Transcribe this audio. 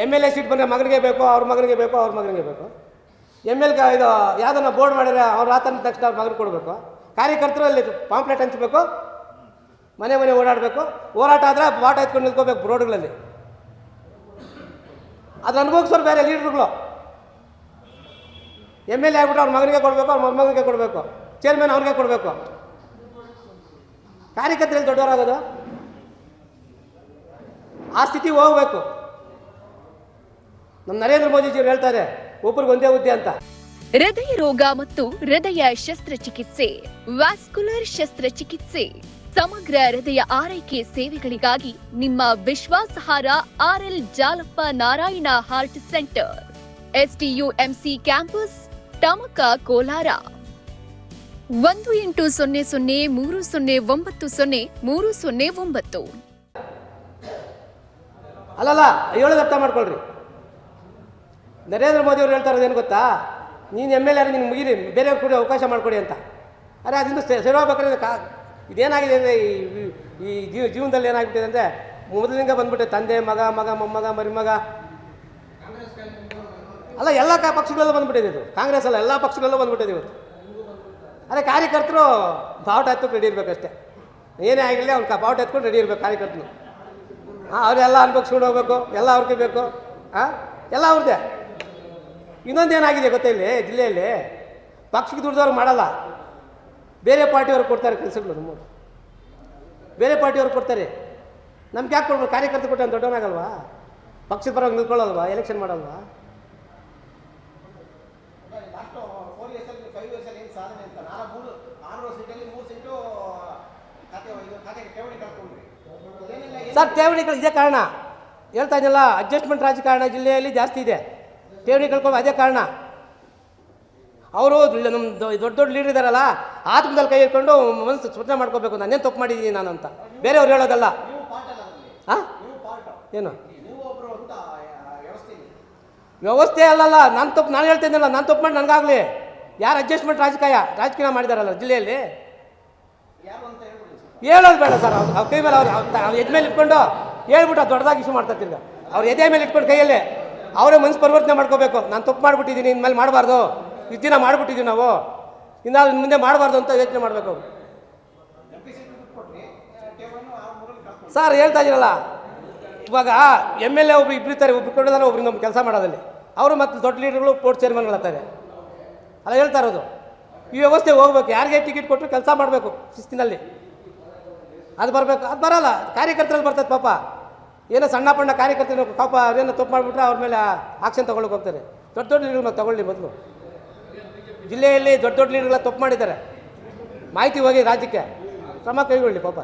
MLA seat ಬಂದರೆ ಮಗನಿಗೆ ಬೇಕು, ಅವ್ರ ಮಗನಿಗೆ ಬೇಕು, ಅವ್ರ ಮಗನಿಗೆ ಬೇಕು. ML ಇದು ಯಾವುದನ್ನ ಬೋರ್ಡ್ ಮಾಡಿದ್ರೆ ಅವ್ರು ಆತನ ತಕ್ಷಣ ಅವ್ರ ಮಗನಿಗೆ ಕೊಡಬೇಕು. ಕಾರ್ಯಕರ್ತರು ಅಲ್ಲಿ ಪಾಂಪ್ಲೆಟ್ ಹಂಚಬೇಕು, ಮನೆ ಮನೆ ಓಡಾಡಬೇಕು. ಹೋರಾಟ ಆದರೆ ಬಾಟ ಎತ್ಕೊಂಡು ನಿಲ್ಕೋಬೇಕು ರೋಡ್ಗಳಲ್ಲಿ. ಅದು ಅನುಭವಿಸೋರು ಬೇರೆ ಲೀಡ್ರುಗಳು. MLA ಆಗ್ಬಿಟ್ಟು ಅವ್ರ ಮಗನಿಗೆ ಕೊಡಬೇಕು, ಅವ್ರ ಮೊಮ್ಮಗನಿಗೆ ಕೊಡಬೇಕು, ಚೇರ್ಮನ್ ಅವ್ರಿಗೆ ಕೊಡಬೇಕು. ಕಾರ್ಯಕರ್ತರಲ್ಲಿ ದೊಡ್ಡವರಾಗೋದು ಆ ಸ್ಥಿತಿ ಹೋಗಬೇಕು. ನಮ್ಮ ನರೇಂದ್ರ ಮೋದಿಜಿಯವರು ಹೇಳ್ತಾರೆ ಒಬ್ಬರಿಗೆ ಒಂದೇ ಹುದ್ದೆ ಅಂತ. ಹೃದಯ ರೋಗ ಮತ್ತು ಹೃದಯ ಶಸ್ತ್ರಚಿಕಿತ್ಸೆ, ವ್ಯಾಸ್ಕುಲರ್ ಶಸ್ತ್ರಚಿಕಿತ್ಸೆ, ಸಮಗ್ರ ಹೃದಯ ಆರೈಕೆ ಸೇವೆಗಳಿಗಾಗಿ ನಿಮ್ಮ ವಿಶ್ವಾಸಾರ್ಹ RL Jalappa Narayana heart centre, STUMC campus, Tamaka, Kolar. 180030090309. ಅಲ್ಲಲ್ಲ, ಹೇಳೋದು ಅರ್ಥ ಮಾಡ್ಕೊಳ್ರಿ. ನರೇಂದ್ರ ಮೋದಿ ಅವರು ಹೇಳ್ತಾ ಇರೋದು ಏನು ಗೊತ್ತಾ, ನೀನು MLA ನಿಮ್ಗೆ ಮುಗಿರಿ, ಬೇರೆಯವ್ರು ಕೂಡ ಅವಕಾಶ ಮಾಡಿಕೊಡಿ ಅಂತ. ಅರೆ ಅದರಿಂದ ಸೇರೋಗ್ಬೇಕಾದ್ರೆ ಇದೇನಾಗಿದೆ ಅಂದರೆ ಈ ಜೀವನದಲ್ಲಿ ಏನಾಗ್ಬಿಟ್ಟಿದೆ ಅಂದರೆ ಮೊದಲಿಂದ ಬಂದ್ಬಿಟ್ಟೆ ತಂದೆ ಮಗ ಮಗ ಮೊಮ್ಮಗ ಮರಿಮಗ ಅಲ್ಲ, ಎಲ್ಲ ಪಕ್ಷಗಳಲ್ಲೂ ಬಂದ್ಬಿಟ್ಟಿದೆ ಇದು. ಕಾಂಗ್ರೆಸ್ ಅಲ್ಲ, ಎಲ್ಲ ಪಕ್ಷಗಳಲ್ಲೂ ಬಂದ್ಬಿಟ್ಟಿದೆ ಇವತ್ತು. ಅದೇ ಕಾರ್ಯಕರ್ತರು ಬಾವುಟ ಎತ್ಕೊಂಡು ರೆಡಿ ಇರಬೇಕಷ್ಟೇ. ಏನೇ ಆಗಿರಲಿ ಅವ್ನು ಬಾವುಟ ಎತ್ಕೊಂಡು ರೆಡಿ ಇರಬೇಕು ಕಾರ್ಯಕರ್ತರು. ಅವರೆಲ್ಲ ಅನ್ಭವಿಸ್ಕೊಂಡು ಹೋಗ್ಬೇಕು, ಎಲ್ಲ ಅವ್ರಿಗೆ ಬೇಕು, ಎಲ್ಲ ಅವ್ರದ್ದೇ. ಇನ್ನೊಂದು ಏನಾಗಿದೆ ಗೊತ್ತಾ, ಇಲ್ಲಿ ಜಿಲ್ಲೆಯಲ್ಲಿ ಪಕ್ಷಕ್ಕೆ ದುಡ್ದವ್ರು ಮಾಡಲ್ಲ, ಬೇರೆ ಪಾರ್ಟಿಯವ್ರಿಗೆ ಕೊಡ್ತಾರೆ ಕೆಲಸಗಳು. ನಮ್ಮ ಬೇರೆ ಪಾರ್ಟಿಯವ್ರಿಗೆ ಕೊಡ್ತಾರೆ. ನಮ್ಗೆ ಯಾಕೆ ಕೊಡ್ಬೇಕು? ಕಾರ್ಯಕರ್ತರು ಕೊಟ್ಟು ದೊಡ್ಡವನಾಗಲ್ವಾ? ಪಕ್ಷದ ಪರವಾಗಿ ನಿಲ್ಕೊಳ್ಳಲ್ವಾ? ಎಲೆಕ್ಷನ್ ಮಾಡಲ್ವಾ? ಸರ್ ಠೇವಣಿಗಳು ಇದೇ ಕಾರಣ ಹೇಳ್ತಾ ಇದ್ದಲ್ಲ, ಅಡ್ಜಸ್ಟ್ಮೆಂಟ್ ರಾಜಕಾರಣ ಜಿಲ್ಲೆಯಲ್ಲಿ ಜಾಸ್ತಿ ಇದೆ. ಠೇವಣಿ ಕಳ್ಕೊಂಡು ಅದೇ ಕಾರಣ. ಅವರು ನಮ್ಮ ದೊಡ್ಡ ದೊಡ್ಡ ಲೀಡರ್ ಇದ್ದಾರಲ್ಲ, ಆತ್ಮದಲ್ಲಿ ಕೈ ಇಟ್ಕೊಂಡು ಮನಸ್ಸು ಸ್ವಚ್ಛ ಮಾಡ್ಕೋಬೇಕು, ನಾನೇನು ತಪ್ಪು ಮಾಡಿದ್ದೀನಿ ನಾನು ಅಂತ. ಬೇರೆಯವ್ರು ಹೇಳೋದಲ್ಲ. ಏನು ವ್ಯವಸ್ಥೆ ಅಲ್ಲಲ್ಲ, ನಾನು ತಪ್ಪು, ನಾನು ಹೇಳ್ತಿದ್ದೀನಲ್ಲ, ನಾನು ತಪ್ಪು ಮಾಡಿ ನನಗಾಗಲಿ. ಯಾರು ಅಡ್ಜಸ್ಟ್ಮೆಂಟ್ ರಾಜಕೀಯ ಮಾಡಿದಾರಲ್ಲ ಜಿಲ್ಲೆಯಲ್ಲಿ, ಹೇಳೋದು ಬೇಡ ಸರ್. ಅವ್ರ ಕೈ ಮೇಲೆ ಅವ್ರು ಎದೆ ಮೇಲೆ ಇಟ್ಕೊಂಡು ಹೇಳ್ಬಿಟ್ಟು ದೊಡ್ಡದಾಗಿ ಇಶ್ಯೂ ಮಾಡ್ತಾ ತಿರ್ಗ ಅವ್ರು ಎದೆ ಮೇಲೆ ಇಟ್ಕೊಂಡು ಕೈಯಲ್ಲಿ ಅವರೇ ಮನಸ್ಸು ಪರಿವರ್ತನೆ ಮಾಡ್ಕೋಬೇಕು. ನಾನು ತಪ್ಪು ಮಾಡಿಬಿಟ್ಟಿದ್ದೀನಿ, ಇನ್ಮೇಲೆ ಮಾಡಬಾರ್ದು, ಇಷ್ಟು ದಿನ ಮಾಡಿಬಿಟ್ಟಿದ್ದೀವಿ ನಾವು, ಇನ್ನು ಮುಂದೆ ಮಾಡಬಾರ್ದು ಅಂತ ಯೋಚನೆ ಮಾಡಬೇಕು ಅವರು. ಸರ್ ಹೇಳ್ತಾ ಇದ್ದೀರಲ್ಲ, ಇವಾಗ MLA ಒಬ್ರು ಇಬ್ಬರು ಇರ್ತಾರೆ, ಒಬ್ರು ಕೊಡೋದಾರೆ, ಒಬ್ರು ನಮ್ಮ ಕೆಲಸ ಮಾಡೋದಲ್ಲಿ. ಅವರು ಮತ್ತು ದೊಡ್ಡ ಲೀಡರ್ಗಳು ಪೋರ್ಟ್ ಚೇರ್ಮನ್ಗಳಾಗ್ತಾರೆ. ಅಲ್ಲ ಹೇಳ್ತಾ ಇರೋದು. ಈ ವ್ಯವಸ್ಥೆ ಹೋಗ್ಬೇಕು. ಯಾರಿಗೆ ಟಿಕೆಟ್ ಕೊಟ್ಟರು ಕೆಲಸ ಮಾಡಬೇಕು ಶಿಸ್ತಿನಲ್ಲಿ. ಅದು ಬರಬೇಕು. ಅದು ಬರೋಲ್ಲ, ಕಾರ್ಯಕರ್ತರಲ್ಲಿ ಬರ್ತದೆ ಪಾಪ. ಏನೋ ಸಣ್ಣ ಪಣ್ಣ ಕಾರ್ಯಕರ್ತರು ಪಾಪ ಅದೇನೋ ತಪ್ಪು ಮಾಡಿಬಿಟ್ರೆ ಅವ್ರ ಮೇಲೆ ಆಕ್ಷನ್ ತೊಗೊಳಕ್ಕೆ ಹೋಗ್ತಾರೆ. ದೊಡ್ಡ ದೊಡ್ಡ ಲೀಡರ್ಗಳು ತಗೊಳ್ಳಿ ಮೊದಲು. ಜಿಲ್ಲೆಯಲ್ಲಿ ದೊಡ್ಡ ದೊಡ್ಡ ಲೀಡರ್ಗಳ ತಪ್ಪು ಮಾಡಿದ್ದಾರೆ, ಮಾಹಿತಿ ಹೋಗಿ ರಾಜ್ಯಕ್ಕೆ ಕ್ರಮ ಕೈಗೊಳ್ಳಿ ಪಾಪ.